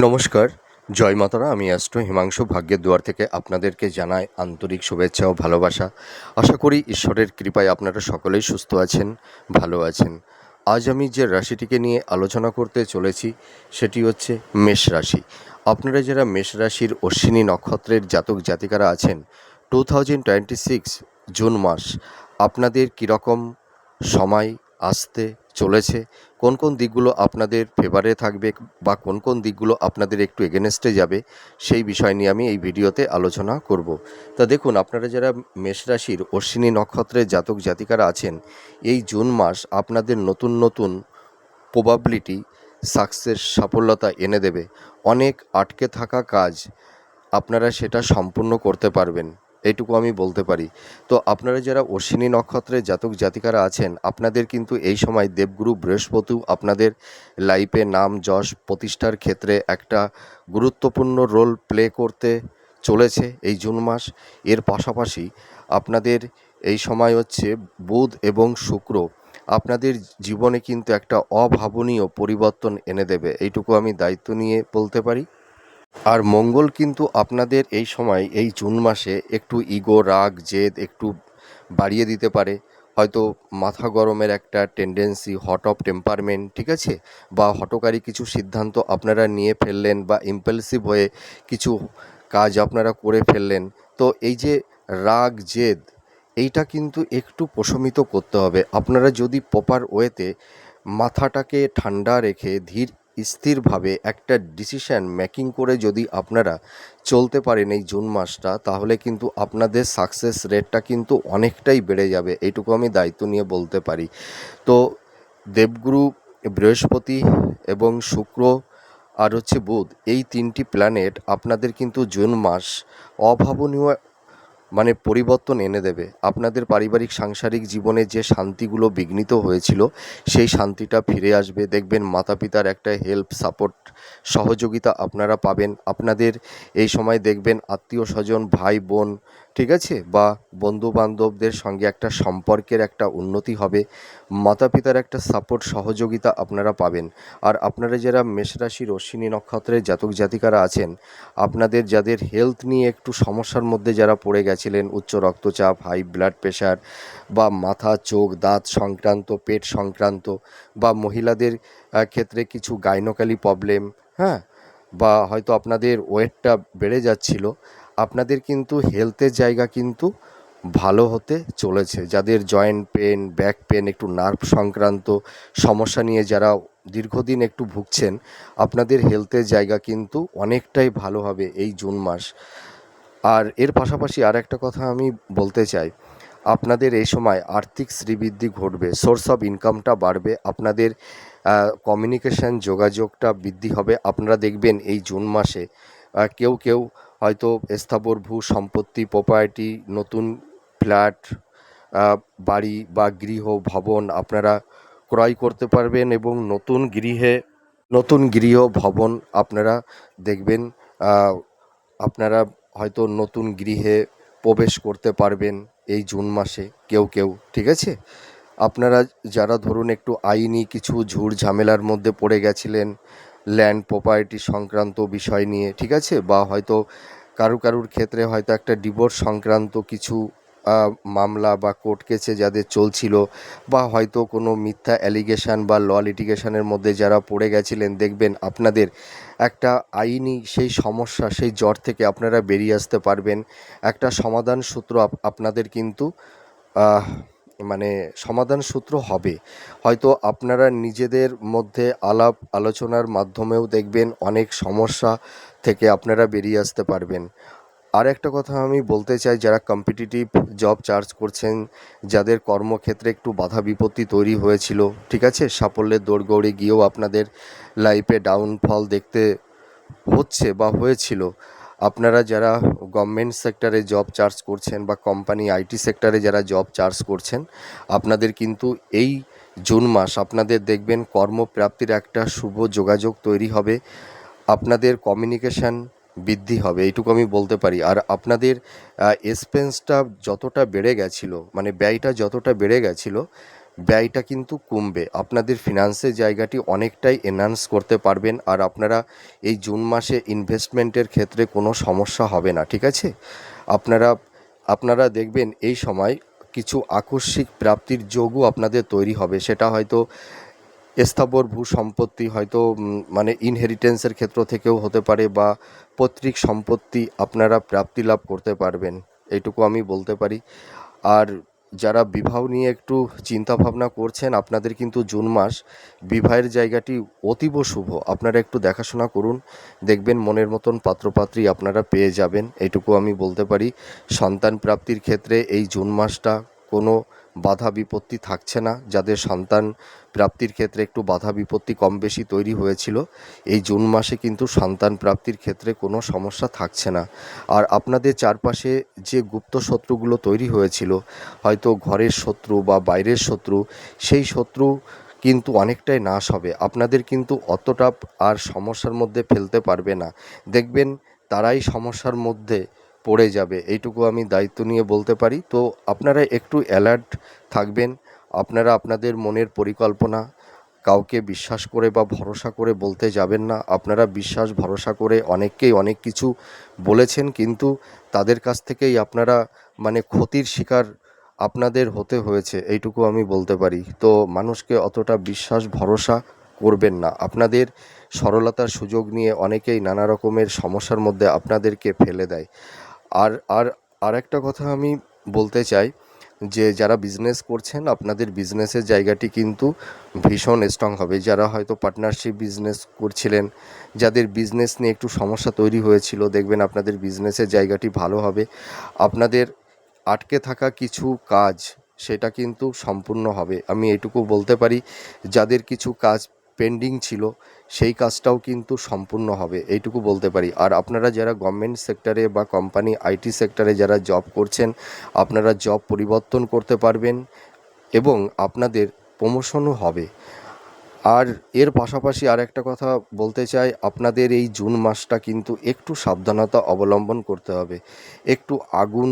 নমস্কার, জয় মাতারা। আমি অ্যাস্ট্রো হিমাংশু ভাগ্যের দুয়ার থেকে আপনাদেরকে জানাই আন্তরিক শুভেচ্ছা ও ভালোবাসা। আশা করি ঈশ্বরের কৃপায় আপনারা সকলেই সুস্থ আছেন, ভালো আছেন। আজ আমি যে রাশিটিকে নিয়ে আলোচনা করতে চলেছি সেটি হচ্ছে মেষ রাশি। আপনারা যারা মেষ রাশির অশ্বিনী নক্ষত্রের জাতক জাতিকারা আছেন, 2026 জুন মাস আপনাদের কীরকম সময় আসতে চলেছে, কোন কোন দিকগুলো আপনাদের ফেভারে থাকবে বা কোন কোন দিকগুলো আপনাদের একটু এগেনস্টে যাবে, সেই বিষয় নিয়ে আমি এই ভিডিওতে আলোচনা করব। তা দেখুন, আপনারা যারা মেষ রাশির অশ্বিনী নক্ষত্রের জাতক জাতিকারা আছেন, এই জুন মাস আপনাদের নতুন নতুন প্রবাবিলিটি, সাকসেস, সাফল্যতা এনে দেবে। অনেক আটকে থাকা কাজ আপনারা সেটা সম্পূর্ণ করতে পারবেন, এইটুকু আমি বলতে পারি। তো আপনারা যারা অশ্বিনী নক্ষত্রের জাতক জাতিকারা আছেন, আপনাদের কিন্তু এই সময় দেবগুরু বৃহস্পতি আপনাদের লাইফে নাম যশ প্রতিষ্ঠার ক্ষেত্রে একটা গুরুত্বপূর্ণ রোল প্লে করতে চলেছে এই জুন মাস। এর পাশাপাশি আপনাদের এই সময় হচ্ছে বুধ এবং শুক্র আপনাদের জীবনে কিন্তু একটা অভাবনীয় পরিবর্তন এনে দেবে, এইটুকু আমি দায়িত্ব নিয়ে বলতে পারি। আর মঙ্গল কিন্তু আপনাদের এই সময় এই জুন মাসে একটু ইগো, রাগ, জেদ একটু বাড়িয়ে দিতে পারে। হয়তো মাথা গরমের একটা টেন্ডেন্সি, হট অফ টেম্পারমেন্ট, ঠিক আছে, বা হঠকারী কিছু সিদ্ধান্ত আপনারা নিয়ে ফেললেন বা ইম্পালসিভ হয়ে কিছু কাজ আপনারা করে ফেললেন। তো এই যে রাগ, জেদ, এইটা কিন্তু একটু প্রশমিত করতে হবে। আপনারা যদি প্রপার ওয়েতে মাথাটাকে ঠান্ডা রেখে ধীর স্থিরভাবে একটা ডিসিশন মেকিং করে যদি আপনারা চলতে পারেন এই জুন মাসটা, তাহলে কিন্তু আপনাদের সাকসেস রেটটা কিন্তু অনেকটাই বেড়ে যাবে, এইটুকু আমি দায়িত্ব নিয়ে বলতে পারি। তো দেবগুরু বৃহস্পতি এবং শুক্র আর হচ্ছে বুধ, এই তিনটি প্ল্যানেট আপনাদের কিন্তু জুন মাস অভাবনীয় পরিবর্তন এনে দেবে। আপনাদের পারিবারিক সাংসারিক জীবনে যে শান্তিগুলো বিঘ্নিত হয়েছিল, সেই শান্তিটা ফিরে আসবে। দেখবেন মাতা পিতার একটা হেল্প, সাপোর্ট, সহযোগিতা আপনারা পাবেন। আপনাদের এই সময় দেখবেন আত্মীয় স্বজন, ভাই বোন, ঠিক আছে, বা বন্ধু বান্ধবদের সঙ্গে একটা সম্পর্কের একটা উন্নতি হবে। মাতা পিতার একটা সাপোর্ট, সহযোগিতা আপনারা পাবেন। আর আপনারা যারা মেষ রাশির অশ্বিনী নক্ষত্রের জাতক জাতিকারা আছেন, আপনাদের যাদের হেলথ নিয়ে একটু সমস্যার মধ্যে যারা পড়ে গেছিলেন, উচ্চ রক্তচাপ, হাই ব্লাড প্রেশার, বা মাথা, চোখ, দাঁত সংক্রান্ত, পেট সংক্রান্ত, বা মহিলাদের ক্ষেত্রে কিছু গাইনোকালি প্রবলেম, হ্যাঁ, বা হয়তো আপনাদের ওয়েটটা বেড়ে যাচ্ছিল, আপনাদের কিন্তু হেলথের জায়গা কিন্তু ভালো হতে চলেছে। যাদের জয়েন্ট পেন, ব্যাক পেন, একটু নার্ভ সংক্রান্ত সমস্যা নিয়ে যারা দীর্ঘদিন একটু ভুগছেন, আপনাদের হেলথের জায়গা কিন্তু অনেকটাই ভালো হবে এই জুন মাস। আর এর পাশাপাশি আর একটা কথা আমি বলতে চাই, আপনাদের এই সময় আর্থিক শ্রীবৃদ্ধি ঘটবে, সোর্স অফ ইনকামটা বাড়বে, আপনাদের কমিউনিকেশান, যোগাযোগটা বৃদ্ধি হবে। আপনারা দেখবেন এই জুন মাসে কেউ কেউ হয়তো স্থাবর ভূ সম্পত্তি, প্রপার্টি, নতুন ফ্ল্যাট, বাড়ি বা গৃহ ভবন আপনারা ক্রয় করতে পারবেন, এবং নতুন গৃহ ভবন আপনারা দেখবেন, আপনারা হয়তো নতুন গৃহে প্রবেশ করতে পারবেন এই জুন মাসে কেউ কেউ, ঠিক আছে। আপনারা যারা ধরুন একটু আইনি কিছু ঝুট ঝামেলার মধ্যে পড়ে গেছিলেন ল্যান্ড প্রপার্টি সংক্রান্ত বিষয় নিয়ে, ঠিক আছে, বা হয়তো কারুর ক্ষেত্রে হয়তো একটা ডিভোর্স সংক্রান্ত কিছু মামলা বা কোর্ট কেসে যাদের চলছিল, বা হয়তো কোনো মিথ্যা অ্যালিগেশন বা ল লিটিগেশনের মধ্যে যারা পড়ে গেছিলেন, দেখবেন আপনাদের একটা আইনি সেই সমস্যা, সেই জট থেকে আপনারা বেরিয়ে আসতে পারবেন। একটা সমাধান সূত্র আপনাদের কিন্তু আহ, সমাধান সূত্র হবে। হয়তো আপনারা নিজেদের মধ্যে আলাপ আলোচনার মাধ্যমেও দেখবেন অনেক সমস্যা থেকে আপনারা বেরিয়ে আসতে পারবেন। আর একটা কথা আমি বলতে চাই, যারা কম্পিটিটিভ জব চার্জ করছেন, যাদের কর্মক্ষেত্রে একটু বাধা বিপত্তি তৈরি হয়েছিল, ঠিক আছে, সাফল্যের দৌড়গৌড়ে গিয়েও আপনাদের লাইফে ডাউনফল দেখতে হচ্ছে বা হয়েছিল, আপনারা যারা গভর্নমেন্ট সেক্টরে জব চার্জ করছেন বা কোম্পানি আইটি সেক্টরে যারা জব চার্জ করছেন, আপনাদের কিন্তু এই জুন মাস আপনাদের দেখবেন কর্মপ্রাপ্তির একটা শুভ যোগাযোগ তৈরি হবে। আপনাদের কমিউনিকেশান বৃদ্ধি হবে, এইটুকু আমি বলতে পারি। আর আপনাদের এক্সপেন্সটা যতটা বেড়ে গেছিলো, ব্যয়টা যতটা বেড়ে গেছিলো, ব্যয়টা কিন্তু কমবে, আপনাদের ফিনান্সের জায়গাটি অনেকটাই এনহান্স করতে পারবেন। আর আপনারা এই জুন মাসে ইনভেস্টমেন্টের ক্ষেত্রে কোনো সমস্যা হবে না, ঠিক আছে। আপনারা আপনারা দেখবেন এই সময় কিছু আকস্মিক প্রাপ্তির যোগও আপনাদের তৈরি হবে। সেটা হয়তো স্থাবর ভূ সম্পত্তি, হয়তো মানে ইনহেরিটেন্সের ক্ষেত্র থেকেও হতে পারে, বা পৈতৃক সম্পত্তি আপনারা প্রাপ্তি লাভ করতে পারবেন, এইটুকু আমি বলতে পারি। আর যারা বিবাহ নিয়ে একটু চিন্তা ভাবনা করছেন, আপনাদের কিন্তু জুন মাস বিবাহের জায়গাটি অতীব শুভ। আপনারা একটু দেখাশোনা করুন, দেখবেন মনের মতন পাত্রপাত্রী আপনারা পেয়ে যাবেন, এইটুকু আমি বলতে পারি। সন্তান প্রাপ্তির ক্ষেত্রে এই জুন মাসটা কোনো বাধা বিপত্তি থাকছে না। যাদের সন্তান প্রাপ্তির ক্ষেত্রে একটু বাধা বিপত্তি কম বেশি তৈরি হয়েছিল, এই জুন মাসে কিন্তু সন্তান প্রাপ্তির ক্ষেত্রে কোনো সমস্যা থাকছে না। আর আপনাদের চারপাশে যে গুপ্ত শত্রুগুলো তৈরি হয়েছিল, হয়তো ঘরের শত্রু বা বাইরের শত্রু, সেই শত্রু কিন্তু অনেকটাই নাশ হবে। আপনাদের কিন্তু অতটা আর সমস্যার মধ্যে ফেলতে পারবে না, দেখবেন তারাই সমস্যার মধ্যে পড়ে যাবে, এইটুকু আমি দায়িত্ব নিয়ে বলতে পারি। তো আপনারা একটু অ্যালার্ট থাকবেন। আপনারা আপনাদের মনের পরিকল্পনা কাউকে বিশ্বাস করে বা ভরসা করে বলতে যাবেন না। আপনারা বিশ্বাস ভরসা করে অনেককেই অনেক কিছু বলেছেন, কিন্তু তাদের কাছ থেকেই আপনারা মানে ক্ষতির শিকার আপনাদের হতে হয়েছে, এইটুকু আমি বলতে পারি। তো মানুষকে অতটা বিশ্বাস ভরসা করবেন না। আপনাদের সরলতার সুযোগ নিয়ে অনেকেই নানা রকমের সমস্যার মধ্যে আপনাদেরকে ফেলে দেয়। আর আর আরেকটা কথা আমি বলতে চাই, যে যারা বিজনেস করছেন, আপনাদের বিজনেসের জায়গাটি কিন্তু ভীষণ স্ট্রং হবে। যারা হয়তো পার্টনারশিপ বিজনেস করছিলেন, যাদের বিজনেস নিয়ে একটু সমস্যা তৈরি হয়েছিল, দেখবেন আপনাদের বিজনেসের জায়গাটি ভালো হবে। আপনাদের আটকে থাকা কিছু কাজ, সেটা কিন্তু সম্পূর্ণ হবে, আমি এটুকু বলতে পারি। যাদের কিছু কাজ পেন্ডিং ছিল, সেই কাজটাও কিন্তু সম্পূর্ণ হবে, এইটুকু বলতে পারি। আর আপনারা যারা গভর্নমেন্ট সেক্টরে বা কোম্পানি আইটি সেক্টরে যারা জব করছেন, আপনারা জব পরিবর্তন করতে পারবেন এবং আপনাদের প্রমোশনও হবে। আর এর পাশাপাশি আর একটা কথা বলতে চাই, আপনাদের এই জুন মাসটা কিন্তু একটু সাবধানতা অবলম্বন করতে হবে। একটু আগুন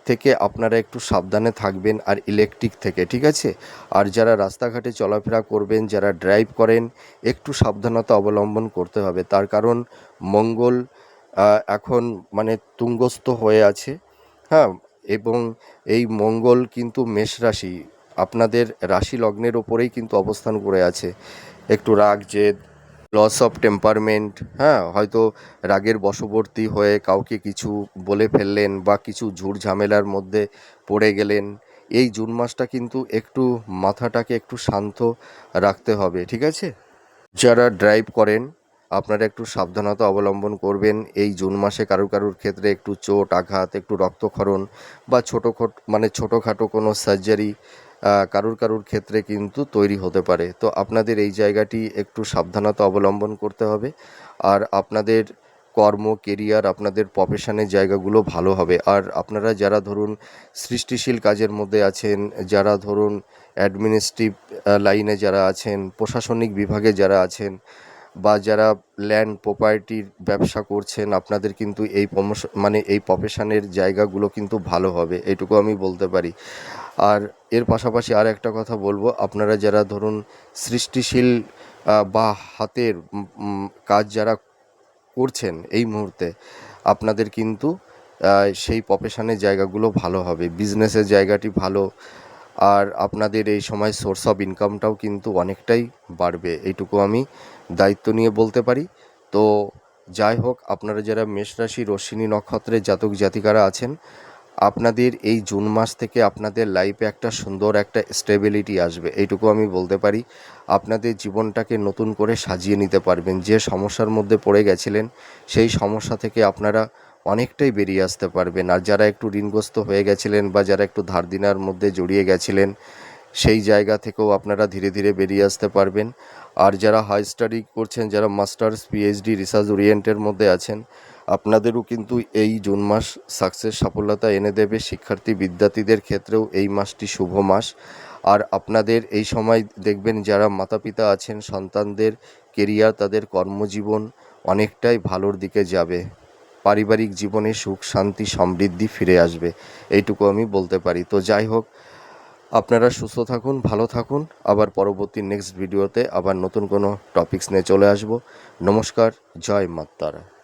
থেকে আপনারা একটু সাবধানে থাকবেন, আর ইলেকট্রিক থেকে, ঠিক আছে। আর যারা রাস্তাঘাটে চলাফেরা করবেন, যারা ড্রাইভ করেন, একটু সাবধানতা অবলম্বন করতে হবে। তার কারণ মঙ্গল এখন মানে তুঙ্গস্থ হয়ে আছে, হ্যাঁ। এবং এই মঙ্গল কিন্তু মেষ রাশি, আপনাদের রাশি লগ্নের ওপরেই কিন্তু অবস্থান করে আছে। একটু রাগ জেদ, লস অফ টেম্পারমেন্ট, হ্যাঁ, হয়তো রাগের বশবর্তী হয়ে কাউকে কিছু বলে ফেললেন বা কিছু ঝুট ঝামেলার মধ্যে পড়ে গেলেন। এই জুন মাসটা কিন্তু একটু মাথাটাকে একটু শান্ত রাখতে হবে, ঠিক আছে। যারা ড্রাইভ করেন, আপনারা একটু সাবধানতা অবলম্বন করবেন। এই জুন মাসে কারুর কারুর ক্ষেত্রে একটু চোট আঘাত, একটু রক্তক্ষরণ বা ছোটোখাটো কোনো সার্জারি কারুর কারুর ক্ষেত্রে কিন্তু তৈরি হতে পারে। তো আপনাদের এই জায়গাটি একটু সাবধানতা অবলম্বন করতে হবে। আর আপনাদের কর্ম কেরিয়ার, আপনাদের প্রফেশনের জায়গাগুলো ভালো হবে। আর আপনারা যারা ধরুন সৃষ্টিশীল কাজের মধ্যে আছেন, যারা ধরুন অ্যাডমিনিস্ট্রেটিভ লাইনে যারা আছেন, প্রশাসনিক বিভাগে যারা আছেন, বা যারা ল্যান্ড প্রপার্টির ব্যবসা করছেন, আপনাদের কিন্তু এই মানে এই প্রফেশনের জায়গাগুলো কিন্তু ভালো হবে, এইটুকু আমি বলতে পারি। আর এর পাশাপাশি আর একটা কথা বলবো, আপনারা যারা ধরুন সৃষ্টিশীল বা হাতের কাজ যারা করছেন এই মুহূর্তে, আপনাদের কিন্তু সেই প্রফেশনের জায়গাগুলো ভালো হবে, বিজনেসের জায়গাটি ভালো। আর আপনাদের এই সময় সোর্স অফ ইনকামটাও কিন্তু অনেকটাই বাড়বে, এইটুকু আমি দায়িত্ব নিয়ে বলতে পারি। তো যাই হোক, আপনারা যারা মেষ রাশি অশ্বিনী নক্ষত্রের জাতক জাতিকারা আছেন, আপনাদের এই জুন মাস থেকে আপনাদের লাইফে একটা সুন্দর একটা স্টেবিলিটি আসবে, এইটুকু আমি বলতে পারি। আপনাদের জীবনটাকে নতুন করে সাজিয়ে নিতে পারবেন। যে সমস্যার মধ্যে পড়ে গেছিলেন, সেই সমস্যা থেকে আপনারা অনেকটাই বেরিয়ে আসতে পারবেন। আর যারা একটু ঋণগ্রস্ত হয়ে গেছিলেন বা যারা একটু ধার দেনার মধ্যে জড়িয়ে গেছিলেন, সেই জায়গা থেকেও আপনারা ধীরে ধীরে বেরিয়ে আসতে পারবেন। আর যারা হাই স্টাডি করছেন, যারা মাস্টার্স পিএইচডি রিসার্চ ওরিয়েন্টের মধ্যে আছেন, আপনাদেরও কিন্তু এই জুন মাস সাফল্যতা এনে দেবে। শিক্ষার্থী বিদ্যার্থীদের ক্ষেত্রেও এই মাসটি শুভ মাস। আর আপনাদের এই সময় দেখবেন যারা মাতা পিতা আছেন, সন্তানদের কেরিয়ার, তাদের কর্মজীবন অনেকটাই ভালোর দিকে যাবে। পারিবারিক জীবনে সুখ শান্তি সমৃদ্ধি ফিরে আসবে, এইটুকু আমি বলতে পারি। তো যাই হোক, আপনারা সুস্থ থাকুন, ভালো থাকুন। আবার পরবর্তী নেক্সট ভিডিওতে আবার নতুন কোনো টপিকস নিয়ে চলে আসব। নমস্কার, জয় মা তারা।